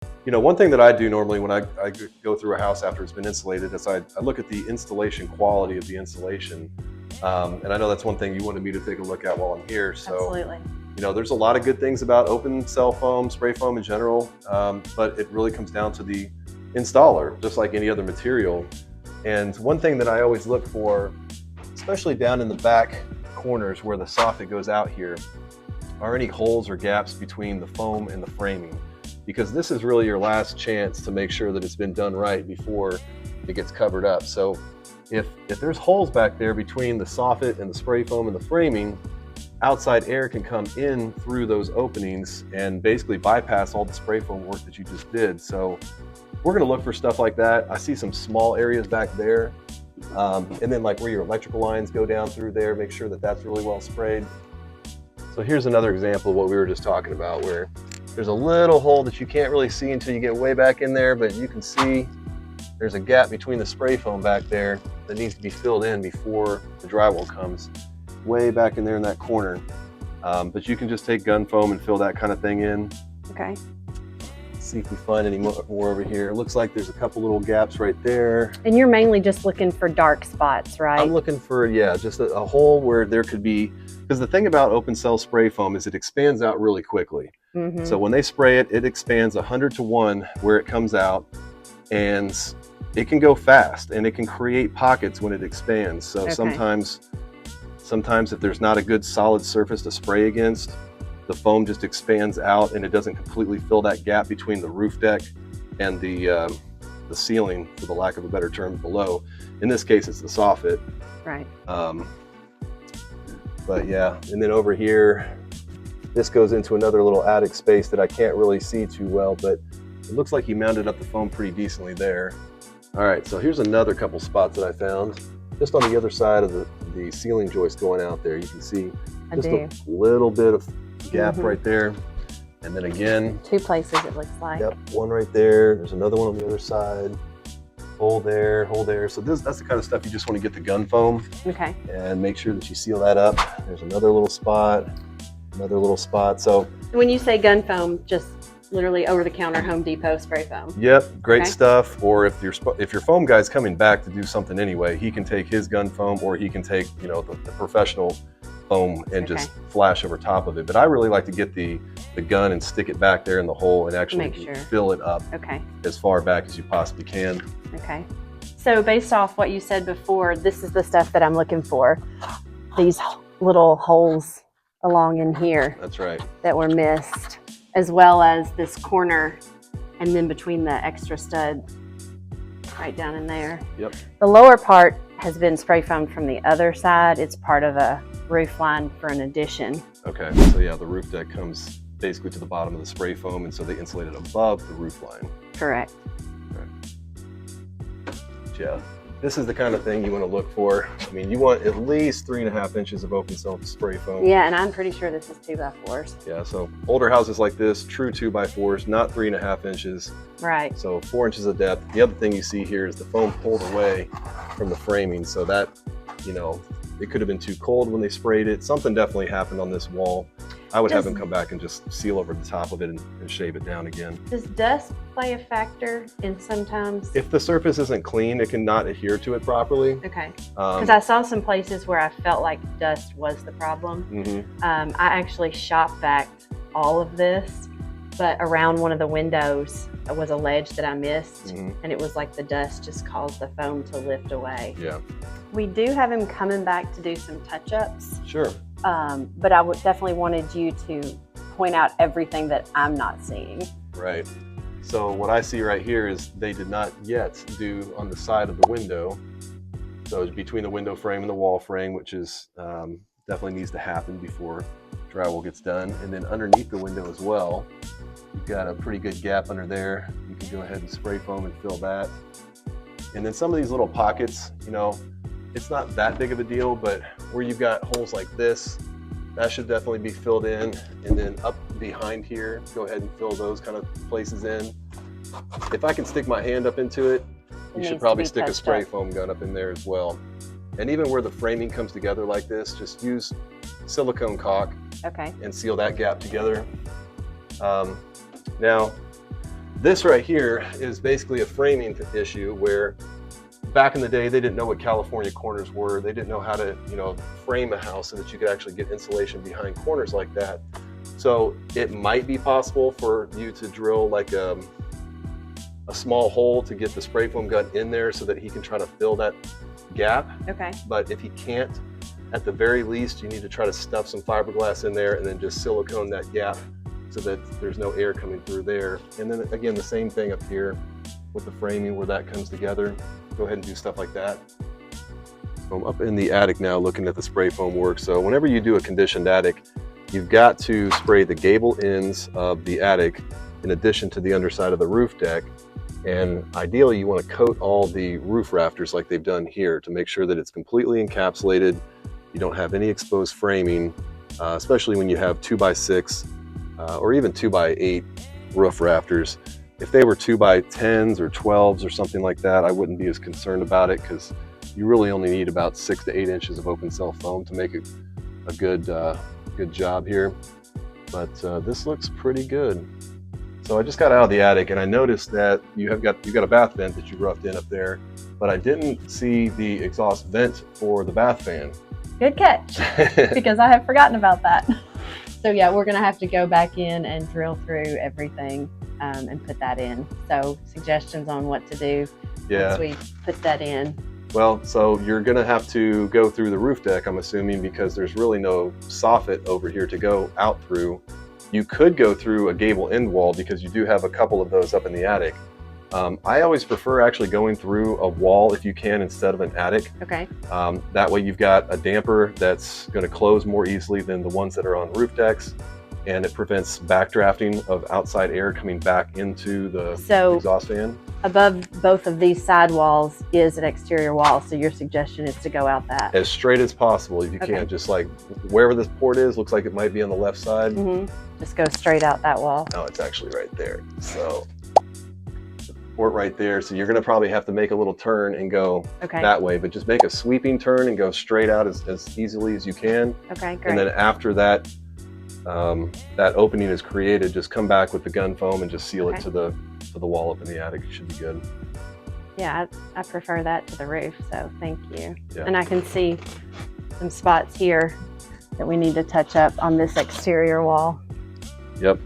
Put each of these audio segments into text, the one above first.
You know, one thing that I do normally when I go through a house after it's been insulated is I look at the installation quality of the insulation. And I know that's one thing you wanted me to take a look at while I'm here. So, Absolutely. you know, there's a lot of good things about open cell foam, spray foam in general, but it really comes down to the installer, just like any other material. And one thing that I always look for, especially down in the back corners where the soffit goes out here, are any holes or gaps between the foam and the framing, because this is really your last chance to make sure that it's been done right before it gets covered up. So if there's holes back there between the soffit and the spray foam and the framing, outside air can come in through those openings and basically bypass all the spray foam work that you just did. So we're going to look for stuff like that. I see some small areas back there, and then like where your electrical lines go down through there, make sure that that's really well sprayed. So here's another example of what we were just talking about, where there's a little hole that you can't really see until you get way back in there, but you can see there's a gap between the spray foam back there that needs to be filled in before the drywall comes, way back in there in that corner. But you can just take gun foam and fill that kind of thing in. Okay. See if we find any more over here. It looks like there's a couple little gaps right there. And you're mainly just looking for dark spots, right? I'm looking for, yeah, just a hole where there could be, because the thing about open cell spray foam is it expands out really quickly. Mm-hmm. So when they spray it, it expands 100 to 1 where it comes out, and it can go fast and it can create pockets when it expands. So Okay. sometimes if there's not a good solid surface to spray against, the foam just expands out and it doesn't completely fill that gap between the roof deck and the ceiling, for the lack of a better term, below. In this case, it's the soffit. Right. But yeah, and then over here, this goes into another little attic space that I can't really see too well, but it looks like he mounted up the foam pretty decently there. All right, so here's another couple spots that I found. Just on the other side of the ceiling joist going out there, you can see just a little bit of gap right there. And then again, 2 places it looks like. yep, one right there. There's another one on the other side. Hole there, hole there. So that's the kind of stuff you just want to get the gun foam Okay. and make sure that you seal that up. There's another little spot, another little spot. So When you say gun foam, just literally over-the-counter Home Depot spray foam. yep, great Okay. stuff. Or if your foam guy's coming back to do something anyway, he can take his gun foam, or he can take, you know, the professional foam and just flash over top of it. But I really like to get the gun and stick it back there in the hole and actually Make sure. fill it up Okay. as far back as you possibly can. Okay. So based off what you said before, this is the stuff that I'm looking for. These little holes along in here That's right. that were missed, as well as this corner, and then between the extra stud right down in there. Yep. The lower part has been spray foamed from the other side. It's part of a roof line for an addition. Okay, so yeah, the roof deck comes basically to the bottom of the spray foam, and so they insulate it above the roof line. Correct. Yeah, this is the kind of thing you want to look for. I mean, you want at least 3.5 inches of open cell spray foam. Yeah, and I'm pretty sure this is 2x4s. Yeah, so older houses like this, true 2x4s, not 3.5 inches. Right. So 4 inches of depth. The other thing you see here is the foam pulled away from the framing, so that, you know, it could have been too cold when they sprayed it. Something definitely happened on this wall. I would have them come back and just seal over the top of it and shave it down again. Does dust play a factor in sometimes? If the surface isn't clean, it can not adhere to it properly. Okay. Because I saw some places where I felt like dust was the problem. I actually shop vacked all of this, but around one of the windows was a ledge that I missed, and it was like the dust just caused the foam to lift away. Yeah. We do have him coming back to do some touch-ups. Sure. But I would definitely wanted you to point out everything that I'm not seeing. Right. So what I see right here is they did not yet do on the side of the window. So it's between the window frame and the wall frame, which is definitely needs to happen before drywall gets done. And then underneath the window as well, you've got a pretty good gap under there. You can go ahead and spray foam and fill that. And then some of these little pockets, you know, it's not that big of a deal, but where you've got holes like this, that should definitely be filled in. And then up behind here, go ahead and fill those kind of places in. If I can stick my hand up into it, you should probably stick a spray foam gun up in there as well. And even where the framing comes together like this, just use silicone caulk Okay. and seal that gap together. Now, This right here is basically a framing issue where back in the day, they didn't know what California corners were. They didn't know how to, frame a house so that you could actually get insulation behind corners like that. So it might be possible for you to drill like a small hole to get the spray foam gun in there so that he can try to fill that gap. Okay. But if he can't, at the very least, you need to try to stuff some fiberglass in there and then just silicone that gap so that there's no air coming through there. And then again, the same thing up here with the framing where that comes together. Go ahead and do stuff like that. So I'm up in the attic now looking at the spray foam work. So whenever you do a conditioned attic, you've got to spray the gable ends of the attic in addition to the underside of the roof deck. And ideally you want to coat all the roof rafters like they've done here to make sure that it's completely encapsulated. You don't have any exposed framing, especially when you have 2x6 or even 2x8 roof rafters. If they were 2x10s or 12s or something like that, I wouldn't be as concerned about it because you really only need about 6 to 8 inches of open cell foam to make a good job here. But this looks pretty good. So I just got out of the attic and I noticed that you got a bath vent that you roughed in up there, but I didn't see the exhaust vent for the bath fan. Good catch, because I have forgotten about that. So yeah, we're gonna have to go back in and drill through everything and put that in. So suggestions on what to do once we put that in. Well, so you're gonna have to go through the roof deck, I'm assuming, because there's really no soffit over here to go out through. You could go through a gable end wall because you do have a couple of those up in the attic. I always prefer actually going through a wall if you can instead of an attic. Okay. That way you've got a damper that's going to close more easily than the ones that are on roof decks, and it prevents backdrafting of outside air coming back into the exhaust fan. Above both of these side walls is an exterior wall, so your suggestion is to go out that? As straight as possible if you can. Just like wherever this port is, looks like it might be on the left side. Just go straight out that wall. No, it's actually right there. So port right there. So you're going to probably have to make a little turn and go that way, but just make a sweeping turn and go straight out as easily as you can. Okay, great. And then after that, that opening is created, just come back with the gun foam and just seal it to the wall up in the attic. It should be good. Yeah, I prefer that to the roof, so thank you. Yeah. And I can see some spots here that we need to touch up on this exterior wall. Yep.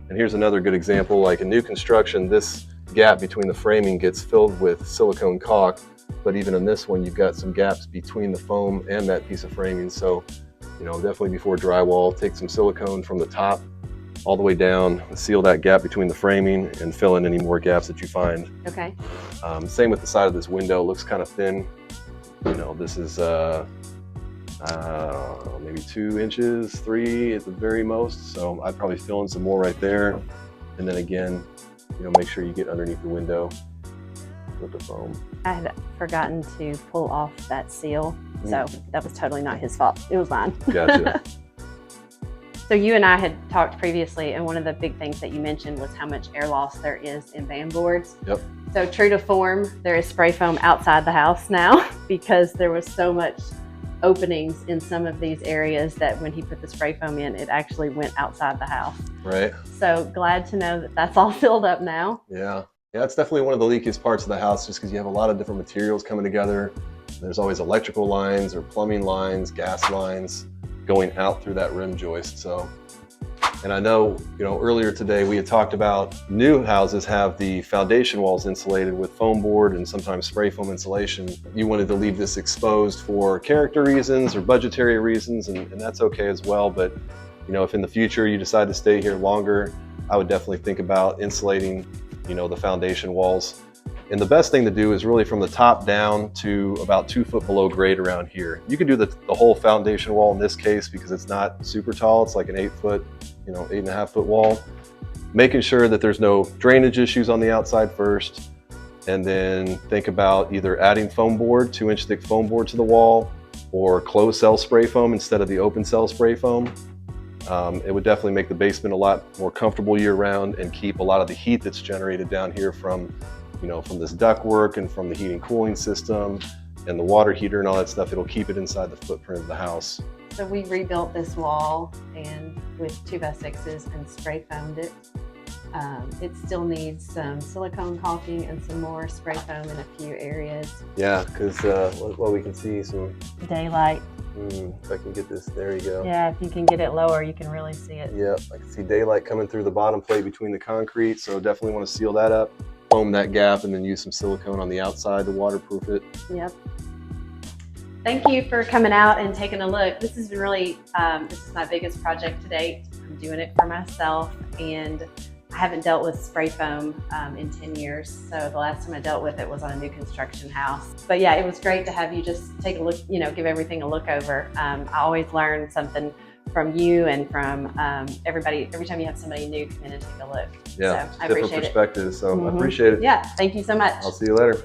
And here's another good example. Like in new construction, this gap between the framing gets filled with silicone caulk, but even in this one, you've got some gaps between the foam and that piece of framing. So, definitely before drywall, take some silicone from the top all the way down, seal that gap between the framing and fill in any more gaps that you find. Okay. Same with the side of this window. It looks kind of thin. This is maybe 2 inches, 3 at the very most. So I'd probably fill in some more right there. And then again, make sure you get underneath the window with the foam. I had forgotten to pull off that seal, so that was totally not his fault. It was mine. Gotcha. So you and I had talked previously, and one of the big things that you mentioned was how much air loss there is in band boards. Yep. So true to form, there is spray foam outside the house now because there was so much openings in some of these areas that when he put the spray foam in, it actually went outside the house. Right. So glad to know that that's all filled up now. Yeah. Yeah, it's definitely one of the leakiest parts of the house just because you have a lot of different materials coming together. There's always electrical lines or plumbing lines, gas lines going out through that rim joist. So, and I know, earlier today we had talked about new houses have the foundation walls insulated with foam board and sometimes spray foam insulation. You wanted to leave this exposed for character reasons or budgetary reasons, and that's okay as well. But, if in the future you decide to stay here longer, I would definitely think about insulating, the foundation walls. And the best thing to do is really from the top down to about 2 foot below grade around here. You can do the whole foundation wall in this case because it's not super tall. It's like an 8.5 foot wall. Making sure that there's no drainage issues on the outside first. And then think about either adding foam board, 2-inch thick foam board to the wall, or closed cell spray foam instead of the open cell spray foam. It would definitely make the basement a lot more comfortable year round and keep a lot of the heat that's generated down here from this ductwork and from the heating cooling system and the water heater and all that stuff. It'll keep it inside the footprint of the house. So we rebuilt this wall and with 2x6s and spray foamed it. It still needs some silicone caulking and some more spray foam in a few areas. Yeah, because well, we can see some Daylight. if I can get this, there you go. Yeah, if you can get it lower, you can really see it. Yep, I can see daylight coming through the bottom plate between the concrete, so definitely want to seal that up, foam that gap, and then use some silicone on the outside to waterproof it. Yep. Thank you for coming out and taking a look. This has been really, this is my biggest project to date. I'm doing it for myself, and I haven't dealt with spray foam in 10 years. So the last time I dealt with it was on a new construction house. But yeah, it was great to have you just take a look, you know, give everything a look over. I always learn something from you and from everybody. Every time you have somebody new come in and take a look. Yeah, so I different appreciate perspectives. So I Mhm. appreciate it. Yeah, thank you so much. I'll see you later.